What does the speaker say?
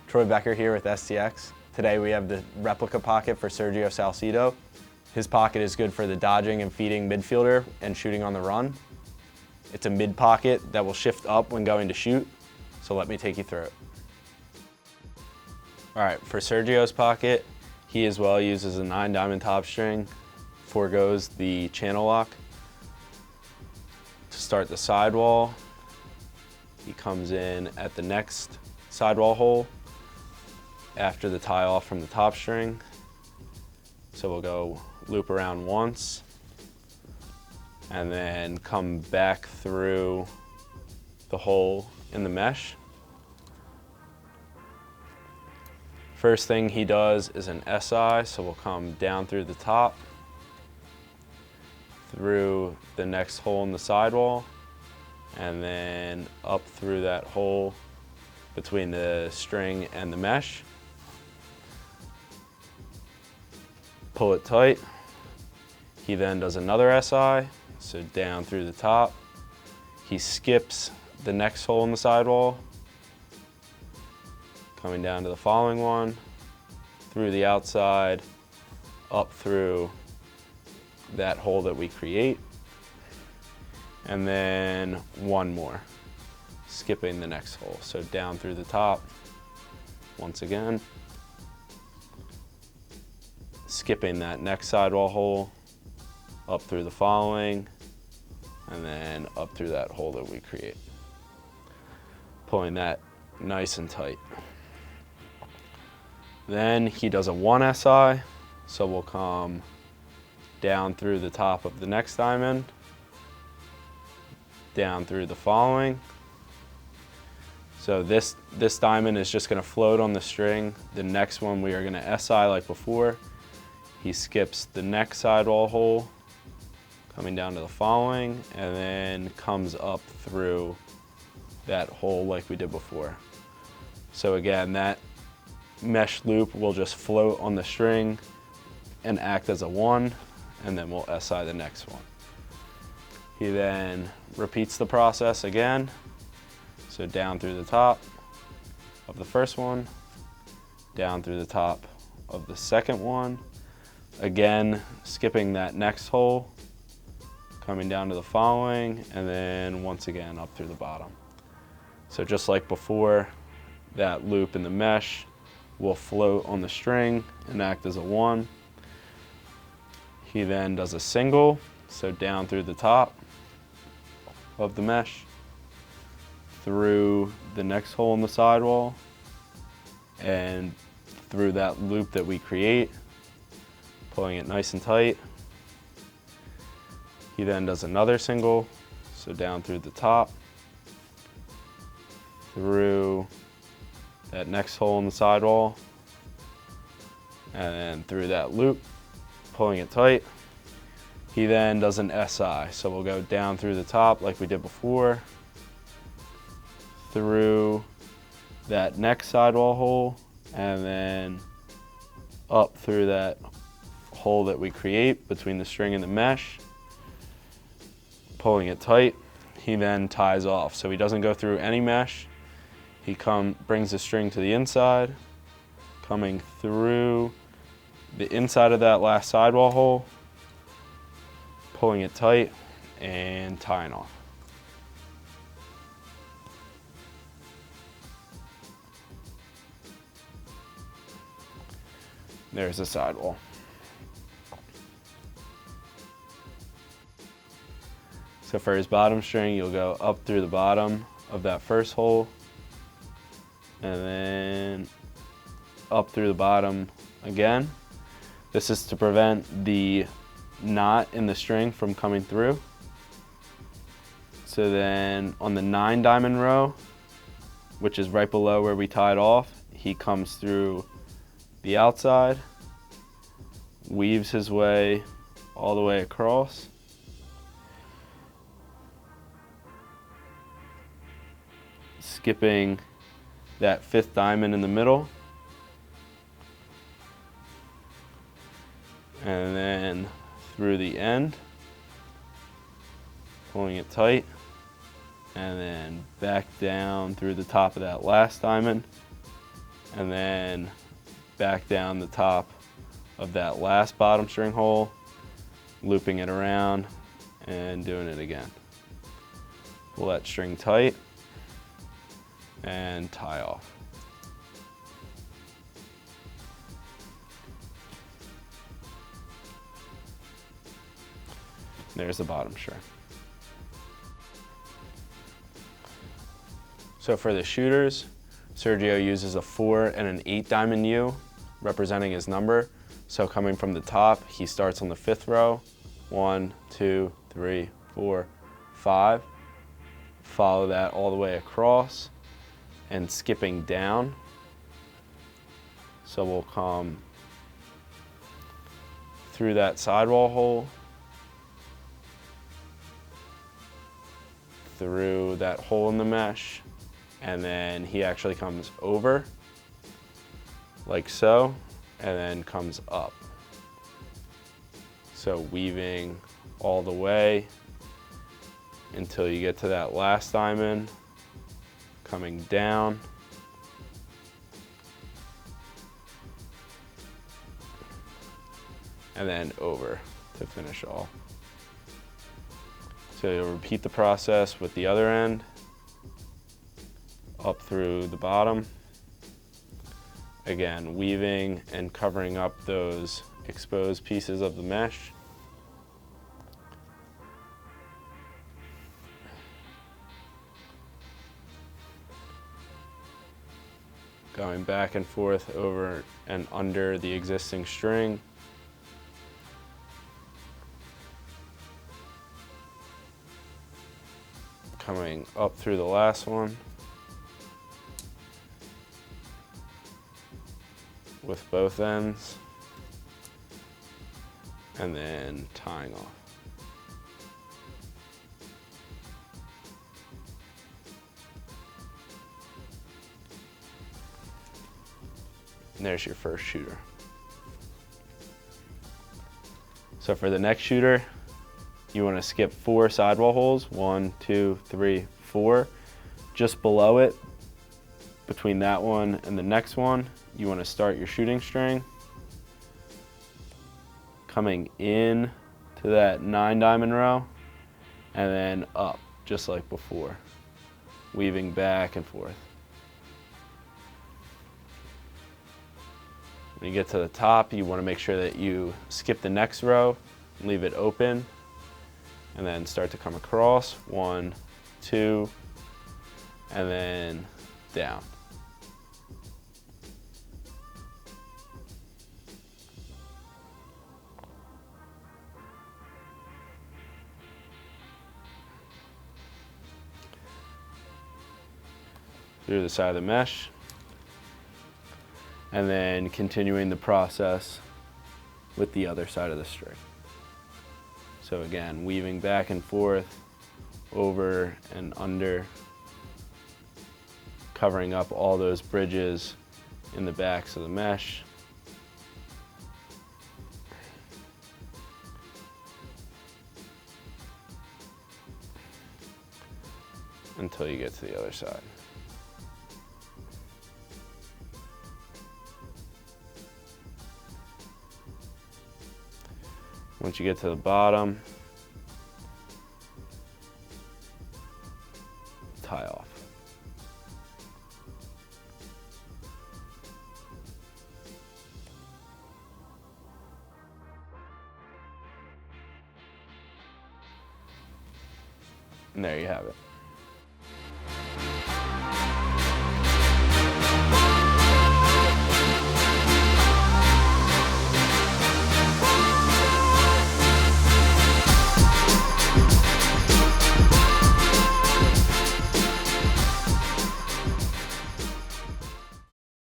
Troy Becker here with STX. Today we have the Replica pocket for Sergio Salcido. His pocket is good for the dodging and feeding midfielder and shooting on the run. It's a mid pocket that will shift up when going to shoot, so let me take you through it. All right, for Sergio's pocket, he as well uses a 9-diamond top string, forgoes the channel lock. To start the sidewall, he comes in at the next sidewall hole after the tie off from the top string. So we'll go loop around once and then come back through the hole in the mesh. First thing he does is an SI, so we'll come down through the top, through the next hole in the sidewall, and then up through that hole between the string and the mesh. Pull it tight. He then does another SI, so down through the top. He skips the next hole in the sidewall, coming down to the following one, through the outside, up through that hole that we create, and then one more, skipping the next hole. So down through the top, once again, skipping that next sidewall hole, up through the following, and then up through that hole that we create. Pulling that nice and tight. Then he does a 1 SI, so we'll come down through the top of the next diamond, down through the following. So this diamond is just gonna float on the string. The next one we are gonna SI like before. He skips the next sidewall hole, coming down to the following, and then comes up through that hole like we did before. So again, that mesh loop will just float on the string and act as a 1, and then we'll SI the next one. He then repeats the process again. So down through the top of the first one, down through the top of the second one, again skipping that next hole, coming down to the following, and then once again up through the bottom. So just like before, that loop in the mesh will float on the string and act as a 1. He then does a single, so down through the top of the mesh, through the next hole in the sidewall, and through that loop that we create, pulling it nice and tight. He then does another single, so down through the top, through that next hole in the sidewall, and then through that loop, pulling it tight. He then does an SI, so we'll go down through the top like we did before, through that next sidewall hole, and then up through that hole that we create between the string and the mesh, pulling it tight. He then ties off, so he doesn't go through any mesh. He brings the string to the inside, coming through the inside of that last sidewall hole, pulling it tight, and tying off. There's the sidewall. So for his bottom string, you'll go up through the bottom of that first hole, and then up through the bottom again. This is to prevent the knot in the string from coming through. So then on the 9-diamond row, which is right below where we tied off, he comes through the outside, weaves his way all the way across, skipping that 5th diamond in the middle, and then through the end, pulling it tight, and then back down through the top of that last diamond, and then back down the top of that last bottom string hole, looping it around and doing it again. Pull that string tight and tie off. There's the bottom string. So for the shooters, Sergio uses a 4 and an 8 diamond U, representing his number. So coming from the top, he starts on the 5th row, 1, 2, 3, 4, 5. Follow that all the way across and skipping down. So we'll come through that sidewall hole, through that hole in the mesh, and then he actually comes over like so, and then comes up. So weaving all the way until you get to that last diamond, coming down, and then over to finish all. So you'll repeat the process with the other end, up through the bottom. Again, weaving and covering up those exposed pieces of the mesh. Going back and forth over and under the existing string. Coming up through the last one with both ends, and then tying off. And there's your first shooter. So for the next shooter, you want to skip 4 sidewall holes, 1, 2, 3, 4. Just below it, between that one and the next one, you want to start your shooting string. Coming in to that 9 diamond row, and then up, just like before. Weaving back and forth. When you get to the top, you want to make sure that you skip the next row, leave it open, and then start to come across, 1, 2, and then down. Through the side of the mesh, and then continuing the process with the other side of the string. So again, weaving back and forth, over and under, covering up all those bridges in the backs of the mesh. Until you get to the other side. Once you get to the bottom, tie off. And there you have it.